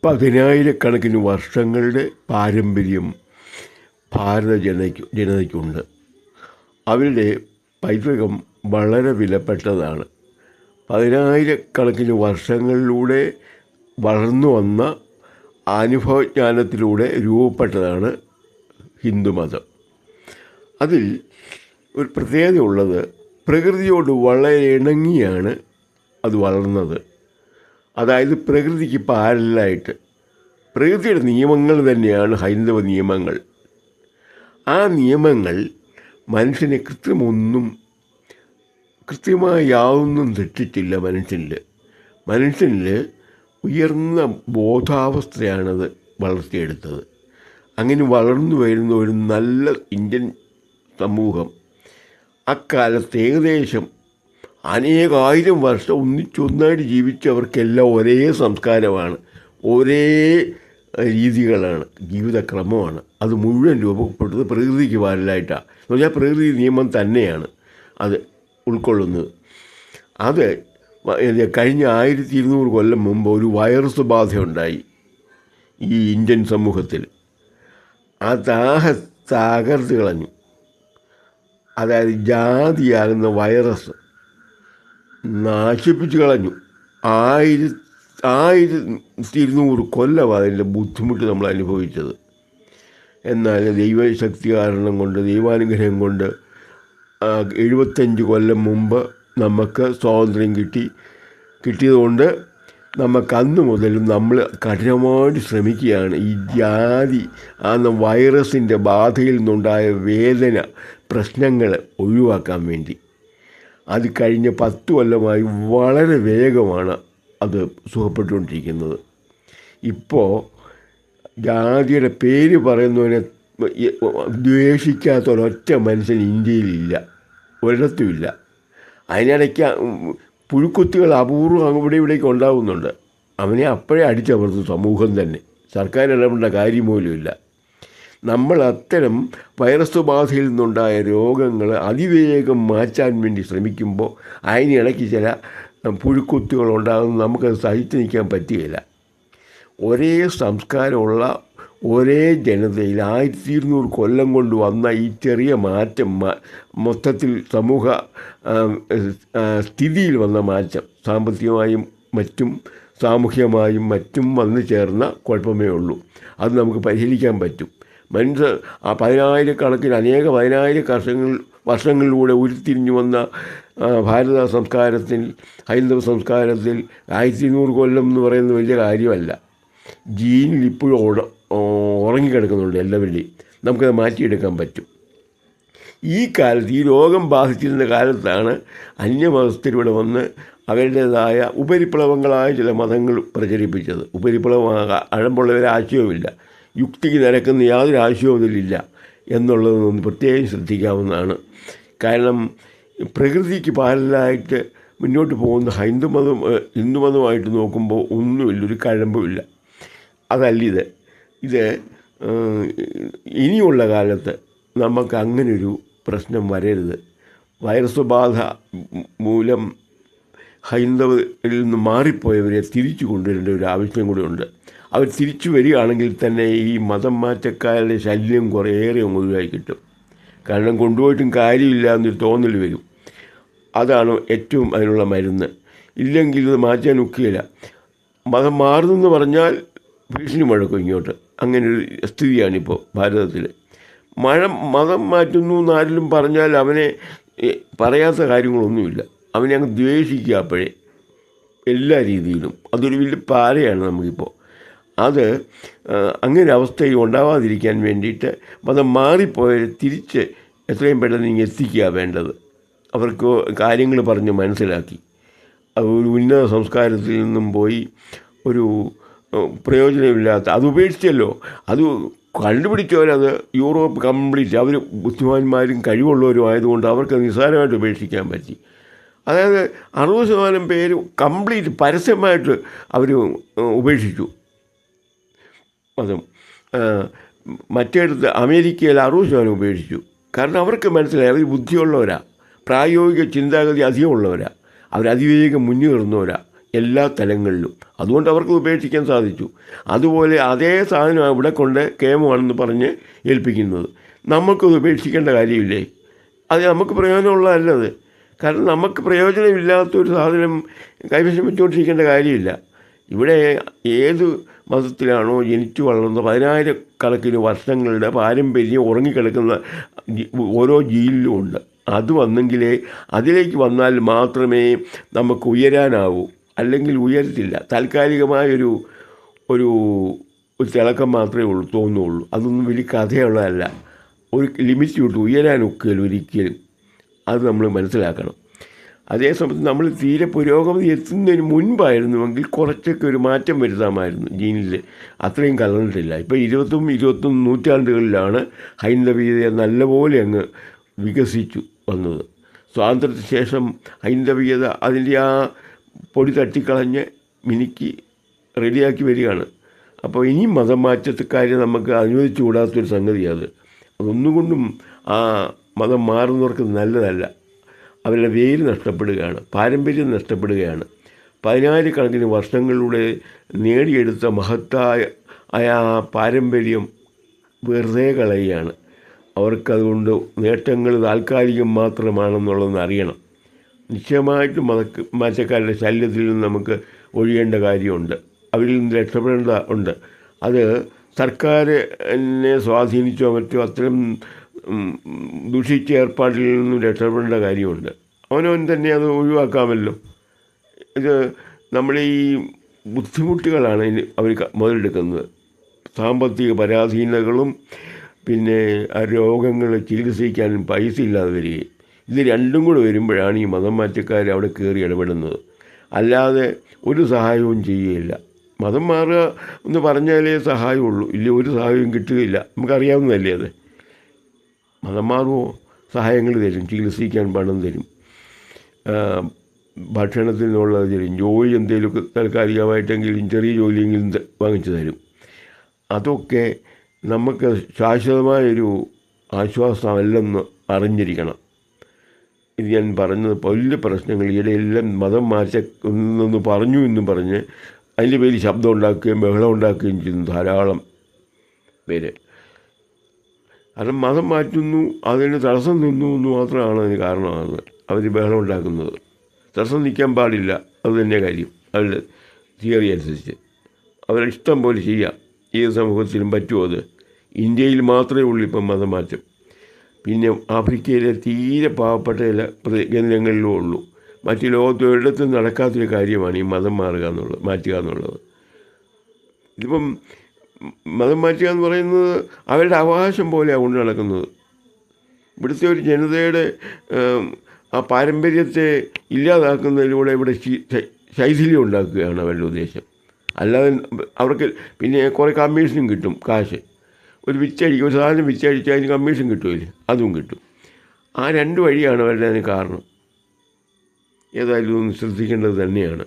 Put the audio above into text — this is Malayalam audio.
പതിനായിരക്കണക്കിന് വർഷങ്ങളുടെ പാരമ്പര്യം ഭാരത ജനതയ്ക്കുണ്ട്. അവരുടെ പൈതൃകം വളരെ വിലപ്പെട്ടതാണ്. പതിനായിരക്കണക്കിന് വർഷങ്ങളിലൂടെ വളർന്നു വന്ന അനുഭവജ്ഞാനത്തിലൂടെ രൂപപ്പെട്ടതാണ് ഹിന്ദുമതം. അതിൽ ഒരു പ്രത്യേകത ഉള്ളത്, പ്രകൃതിയോട് വളരെ ഇണങ്ങിയാണ് അത് വളർന്നത്. അതായത് പ്രകൃതിക്ക് പാരലായിട്ട് പ്രകൃതിയുടെ നിയമങ്ങൾ തന്നെയാണ് ഹൈന്ദവ നിയമങ്ങൾ. ആ നിയമങ്ങൾ മനുഷ്യനെ കൃത്യമായി യാതൊന്നും തെറ്റിച്ചില്ല. മനുഷ്യനിൽ ഉയർന്ന ബോധാവസ്ഥയാണത് വളർത്തിയെടുത്തത്. അങ്ങനെ വളർന്നു വരുന്ന ഒരു നല്ല ഇന്ത്യൻ സമൂഹം അക്കാലത്ത് ഏകദേശം അനേകായിരം വർഷം ഒന്നിച്ചൊന്നായിട്ട് ജീവിച്ചവർക്കെല്ലാം ഒരേ സംസ്കാരമാണ്, ഒരേ രീതികളാണ്, ജീവിതക്രമമാണ്. അത് മുഴുവൻ രൂപപ്പെട്ടത് പ്രകൃതിക്ക് പാരലായിട്ടാണ്. എന്ന് പറഞ്ഞാൽ പ്രകൃതി നിയമം തന്നെയാണ് അത് ഉൾക്കൊള്ളുന്നത്. അത് കഴിഞ്ഞ 1200 കൊല്ലം മുമ്പ് ഒരു വൈറസ് ബാധയുണ്ടായി ഈ ഇന്ത്യൻ സമൂഹത്തിൽ. ആ തകർത്ത് കളഞ്ഞു. അതായത് ജാതിയാകുന്ന വൈറസ് നശിപ്പിച്ച് കളഞ്ഞു. 1200 കൊല്ലം അതിൻ്റെ ബുദ്ധിമുട്ട് നമ്മൾ അനുഭവിച്ചത്. എന്നാൽ ദൈവശക്തി കാരണം കൊണ്ട്, ദൈവാനുഗ്രഹം കൊണ്ട് 75 കൊല്ലം മുമ്പ് നമുക്ക് സ്വാതന്ത്ര്യം കിട്ടിയതുകൊണ്ട് നമുക്ക് അന്ന് മുതലും നമ്മൾ കഠിനമായിട്ട് ശ്രമിക്കുകയാണ് ഈ ജാതി വൈറസിൻ്റെ ബാധയിൽ നിന്നുണ്ടായ വേദന, പ്രശ്നങ്ങൾ ഒഴിവാക്കാൻ വേണ്ടി. അത് കഴിഞ്ഞ 10 കൊല്ലമായി വളരെ വേഗമാണ് അത് സുഖപ്പെട്ടുകൊണ്ടിരിക്കുന്നത്. ഇപ്പോൾ ജാതിയുടെ പേര് പറയുന്നതിനെ ദ്വേഷിക്കാത്ത ഒരൊറ്റ മനുഷ്യൻ ഇന്ത്യയിലില്ല, ഒരിടത്തുമില്ല. അതിനിടയ്ക്ക് പുഴുക്കുത്തുകൾ അപൂർവം ഇവിടേക്ക് ഉണ്ടാകുന്നുണ്ട്. അവനെ അപ്പോഴേ അടിച്ചമർത്തും സമൂഹം തന്നെ. സർക്കാർ ഇടപെടേണ്ട കാര്യം പോലുമില്ല. നമ്മൾ അത്തരം വൈറസ് ബാധയിൽ നിന്നുണ്ടായ രോഗങ്ങൾ അതിവേഗം മാറ്റാൻ വേണ്ടി ശ്രമിക്കുമ്പോൾ അതിനിടയ്ക്ക് ചില പുഴുക്കുത്തുകൾ ഉണ്ടാകുന്നത് നമുക്കത് സഹിച്ചു നിൽക്കാൻ പറ്റുകയില്ല. ഒരേ സംസ്കാരമുള്ള ഒരേ ജനതയിൽ 1200 കൊല്ലം കൊണ്ട് വന്ന ഈ ചെറിയ മാറ്റം മൊത്തത്തിൽ സമൂഹ സ്ഥിതിയിൽ വന്ന മാറ്റം, സാമ്പത്തികമായും മറ്റും സാമൂഹ്യമായും മറ്റും വന്നു ചേർന്ന കുഴപ്പമേ ഉള്ളൂ. അത് നമുക്ക് പരിഹരിക്കാൻ പറ്റും. മനുഷ്യർ ആ പതിനായിരം വർഷങ്ങളിലൂടെ ഉരുത്തിരിഞ്ഞു വന്ന ഭാരത സംസ്കാരത്തിൽ, ഹൈന്ദവ സംസ്കാരത്തിൽ 1200 കൊല്ലം എന്ന് പറയുന്നത് വലിയ കാര്യമല്ല. ജീനിൽ ഇപ്പോഴും ഉറങ്ങിക്കിടക്കുന്നുണ്ട് എല്ലാവരുടെയും. നമുക്കത് മാറ്റിയെടുക്കാൻ പറ്റും. ഈ കാലത്ത്, ഈ രോഗം ബാധിച്ചിരുന്ന കാലത്താണ് അന്യമതസ്ഥരിവിടെ വന്ന് അവരുടേതായ ഉപരിപ്ലവങ്ങളായ ചില മതങ്ങൾ പ്രചരിപ്പിച്ചത്. അഴമ്പുള്ളവരെ ആശയവുമില്ല, യുക്തിക്ക് നിരക്കുന്ന യാതൊരു ആശയവും ഇതിലില്ല എന്നുള്ളതൊന്ന് പ്രത്യേകം ശ്രദ്ധിക്കാവുന്നതാണ്. കാരണം പ്രകൃതിക്ക് പാരലായിട്ട് മുന്നോട്ട് പോകുന്ന ഹിന്ദുമതമായിട്ട് നോക്കുമ്പോൾ ഒന്നുമില്ല, ഒരു കഴമ്പുമില്ല. അതല്ല ഇത് ഇനിയുള്ള കാലത്ത് നമുക്ക് അങ്ങനൊരു പ്രശ്നം വരരുത്. വൈറസ് ബാധ മൂലം ഹൈന്ദവരിൽ നിന്ന് മാറിപ്പോയവരെ തിരിച്ചു കൊണ്ടുവരേണ്ട ഒരു ആവശ്യം കൂടി ഉണ്ട്. അവർ തിരിച്ചു വരികയാണെങ്കിൽ തന്നെ ഈ മതം മാറ്റക്കാരുടെ ശല്യം കുറേയേറെ ഒഴിവായി കിട്ടും. കാരണം കൊണ്ടുപോയിട്ടും കാര്യമില്ല എന്നൊരു തോന്നൽ വരും. അതാണ് ഏറ്റവും അതിനുള്ള മരുന്ന്. ഇല്ലെങ്കിൽ ഇത് മാറ്റാൻ ഒക്കുകയില്ല. മതം മാറുന്നെന്ന് പറഞ്ഞാൽ ഭീഷണി മുഴക്കും ഇങ്ങോട്ട്. അങ്ങനൊരു സ്ഥിതിയാണിപ്പോൾ ഭാരതത്തിൽ. മതം മാറ്റുന്നു എന്നാരെങ്കിലും പറഞ്ഞാൽ അവനെ പറയാത്ത കാര്യങ്ങളൊന്നുമില്ല, അവനെ അങ്ങ് ദ്വേഷിക്കുക അപ്പോഴേ എല്ലാ രീതിയിലും. അതൊരു വലിയ പാരയാണ് നമുക്കിപ്പോൾ. അത് അങ്ങനെ അവസ്ഥ ഉണ്ടാവാതിരിക്കാൻ വേണ്ടിയിട്ട് മതം മാറിപ്പോയാൽ തിരിച്ച് എത്രയും പെട്ടെന്ന് ഇങ്ങനെ എത്തിക്കുക വേണ്ടത്. അവർക്ക് കാര്യങ്ങൾ പറഞ്ഞ് മനസ്സിലാക്കി ഒരു ഉന്നത സംസ്കാരത്തിൽ നിന്നും പോയി ഒരു പ്രയോജനമില്ലാത്ത അത് ഉപേക്ഷിച്ചല്ലോ. അത് കണ്ടുപിടിച്ചവരത് യൂറോപ്പ് കംപ്ലീറ്റ്, അവർ ബുദ്ധിമാന്മാരും കഴിവുള്ളവരും ആയതുകൊണ്ട് അവർക്ക് നിസ്സാരമായിട്ട് ഉപേക്ഷിക്കാൻ പറ്റി. അതായത് 60% പേര് കംപ്ലീറ്റ് പരസ്യമായിട്ട് അവർ ഉപേക്ഷിച്ചു മതം. മറ്റേടത്ത് അമേരിക്കയിൽ 60% ഉപേക്ഷിച്ചു. കാരണം അവർക്ക് മനസ്സിലായി അവർ ബുദ്ധിയുള്ളവരാ, പ്രായോഗിക ചിന്താഗതി അധികമുള്ളവരാ, അവരതിവേഗം മുന്നേറുന്നവരാ. എല്ലാ തലങ്ങളിലും. അതുകൊണ്ട് അവർക്ക് ഉപേക്ഷിക്കാൻ സാധിച്ചു. അതുപോലെ അതേ സാധനം ഇവിടെ കൊണ്ട് കേമമാണെന്ന് പറഞ്ഞ് ഏൽപ്പിക്കുന്നത്. നമുക്കത് ഉപേക്ഷിക്കേണ്ട കാര്യമില്ലേ? അത് നമുക്ക് പ്രയോജനമുള്ളതല്ലത്. കാരണം നമുക്ക് പ്രയോജനമില്ലാത്തൊരു സാധനം കൈവശം വെച്ചുകൊണ്ടിരിക്കേണ്ട കാര്യമില്ല. ഇവിടെ ഏത് മതത്തിലാണോ ജനിച്ചു വളർന്ന 10,000 വർഷങ്ങളുടെ പാരമ്പര്യം ഉറങ്ങിക്കിടക്കുന്ന ഓരോ ജീനിലും ഉണ്ട്. അത് വന്നെങ്കിലേ അതിലേക്ക് വന്നാൽ മാത്രമേ നമുക്ക് ഉയരാനാവൂ. അല്ലെങ്കിൽ ഉയരത്തില്ല. താൽക്കാലികമായൊരു ഒരു തിളക്കം മാത്രമേ തോന്നുള്ളൂ. അതൊന്നും വലിയ കഥയുള്ളതല്ല. ഒരു ലിമിറ്റ് വിട്ട് ഉയരാനൊക്കെയല്ല ഒരിക്കലും. അത് നമ്മൾ മനസ്സിലാക്കണം. അതേസമയത്ത് നമ്മൾ തീരെ പുരോഗതി എത്തുന്നതിന് മുൻപായിരുന്നുവെങ്കിൽ കുറച്ചൊക്കെ ഒരു മാറ്റം വരുത്താമായിരുന്നു ജീനിൽ. അത്രയും കലർന്നിട്ടില്ല. ഇപ്പോൾ 20 നൂറ്റാണ്ടുകളിലാണ് ഹൈന്ദവീയത നല്ലപോലെ അങ്ങ് വികസിച്ചു വന്നത്. സ്വാതന്ത്ര്യത്തിന് ശേഷം ഹൈന്ദവീയത അതിൻ്റെ ആ പൊടി തട്ടിക്കളഞ്ഞ് മിനുക്കി റെഡിയാക്കി വരികയാണ്. അപ്പോൾ ഇനി മതം മാറ്റക്കാരെ നമുക്ക് അനുവദിച്ചു കൂടാത്തൊരു സംഗതിയാണ്. അതൊന്നുകൊണ്ടും ആ മതം മാറുന്നവർക്ക് നല്ലതല്ല. അവരുടെ വേര് നഷ്ടപ്പെടുകയാണ്, പാരമ്പര്യം നഷ്ടപ്പെടുകയാണ്. 10,000 വർഷങ്ങളിലൂടെ നേടിയെടുത്ത മഹത്തായ ആ പാരമ്പര്യം വെറുതെ കളയുകയാണ്. അവർക്കതുകൊണ്ട് നേട്ടങ്ങൾ താൽക്കാലികം മാത്രമാണെന്നുള്ളതെന്ന് അറിയണം. നിശ്ചയമായിട്ടും മാറ്റക്കാരുടെ ശല്യത്തിൽ നിന്ന് നമുക്ക് ഒഴിയേണ്ട കാര്യമുണ്ട്. അവരിൽ നിന്ന് രക്ഷപ്പെടേണ്ട ഉണ്ട്. അത് സർക്കാരിനെ സ്വാധീനിച്ചോ മറ്റോ അത്തരം ദൂഷിച്ച ഏർപ്പാടിൽ നിന്നും രക്ഷപ്പെടേണ്ട കാര്യമുണ്ട്. അവനവൻ തന്നെ അത് ഒഴിവാക്കാമല്ലോ. ഇത് നമ്മളീ ബുദ്ധിമുട്ടുകളാണ് അവർ മുതലെടുക്കുന്നത്. സാമ്പത്തിക പരാധീനതകളും പിന്നെ ആ രോഗങ്ങൾ ചികിത്സിക്കാനും പൈസ ഇല്ലാതെ വരികയും. ഇത് രണ്ടും കൂടെ വരുമ്പോഴാണ് ഈ മതം മാറ്റക്കാർ അവിടെ കയറി ഇടപെടുന്നത്. അല്ലാതെ ഒരു സഹായവും ചെയ്യുകയില്ല. മതം മാറുക എന്ന് പറഞ്ഞാലേ സഹായമുള്ളൂ. ഇല്ല, ഒരു സഹായവും കിട്ടുകയില്ല. നമുക്കറിയാവുന്നതല്ലേ അത്. മതം മാറുമോ? സഹായങ്ങൾ തരും, ചികിത്സിക്കാൻ പണം തരും, ഭക്ഷണത്തിനുള്ളത് തരും, ജോലി എന്തെങ്കിലുമൊക്കെ താൽക്കാലികമായിട്ടെങ്കിലും ചെറിയ ജോലിയെങ്കിലും വാങ്ങിച്ചു തരും. അതൊക്കെ നമുക്ക് ശാശ്വതമായൊരു ആശ്വാസമല്ലെന്ന് അറിഞ്ഞിരിക്കണം. ഇത് ഞാൻ പറഞ്ഞത് വലിയ പ്രശ്നങ്ങൾ ഈയിടെയെല്ലാം മതം മാറ്റൊന്ന് പറഞ്ഞു എന്നും പറഞ്ഞ് അതിൻ്റെ പേരിൽ ശബ്ദം ഉണ്ടാക്കുകയും ബഹളം ഉണ്ടാക്കുകയും ചെയ്യുന്നു ധാരാളം പേര്. കാരണം മതം മാറ്റുന്നു, അതിന് തടസ്സം നിന്നു എന്ന് മാത്രമാണ് അതിന് കാരണമാകുന്നത്. അവർ ബഹളം ഉണ്ടാക്കുന്നത്. തടസ്സം നിൽക്കാൻ പാടില്ല, അത് തന്നെ കാര്യം. അവരുടെ തിയറി അനുസരിച്ച് അവരിഷ്ടം പോലെ ചെയ്യാം. ഏത് സമൂഹത്തിലും പറ്റുമോ? അത് ഇന്ത്യയിൽ മാത്രമേ ഉള്ളൂ ഇപ്പം മതം മാറ്റം. പിന്നെ ആഫ്രിക്കയിലെ തീരെ പാവപ്പെട്ട ചില കേന്ദ്രങ്ങളിലും ഉള്ളൂ. മറ്റ് ലോകത്ത് ഒരിടത്തും നടക്കാത്തൊരു കാര്യമാണ് ഈ മതം മാറ്റുക എന്നുള്ളത്. ഇതിപ്പം മതം മാറ്റുക എന്ന് പറയുന്നത് അവരുടെ അവകാശം പോലെയാണ് കൊണ്ട് നടക്കുന്നത്. ഇവിടുത്തെ ഒരു ജനതയുടെ ആ പാരമ്പര്യത്തെ ഇല്ലാതാക്കുന്നതിലൂടെ ഇവിടെ ശൈഥില്യം ഉണ്ടാക്കുകയാണ് അവരുടെ ഉദ്ദേശം. അല്ലാതെ അവർക്ക് പിന്നെ കുറേ കമ്മീഷനും കിട്ടും, കാശ്. ഒരു സാധനം വിറ്റഴിച്ചാൽ അതിന് കമ്മീഷൻ കിട്ടുമല്ലേ, അതും കിട്ടും. ആ രണ്ട് വഴിയാണ് അവരുടെ അതിന് കാരണം. ഏതായാലും ഒന്ന് ശ്രദ്ധിക്കേണ്ടത് തന്നെയാണ്.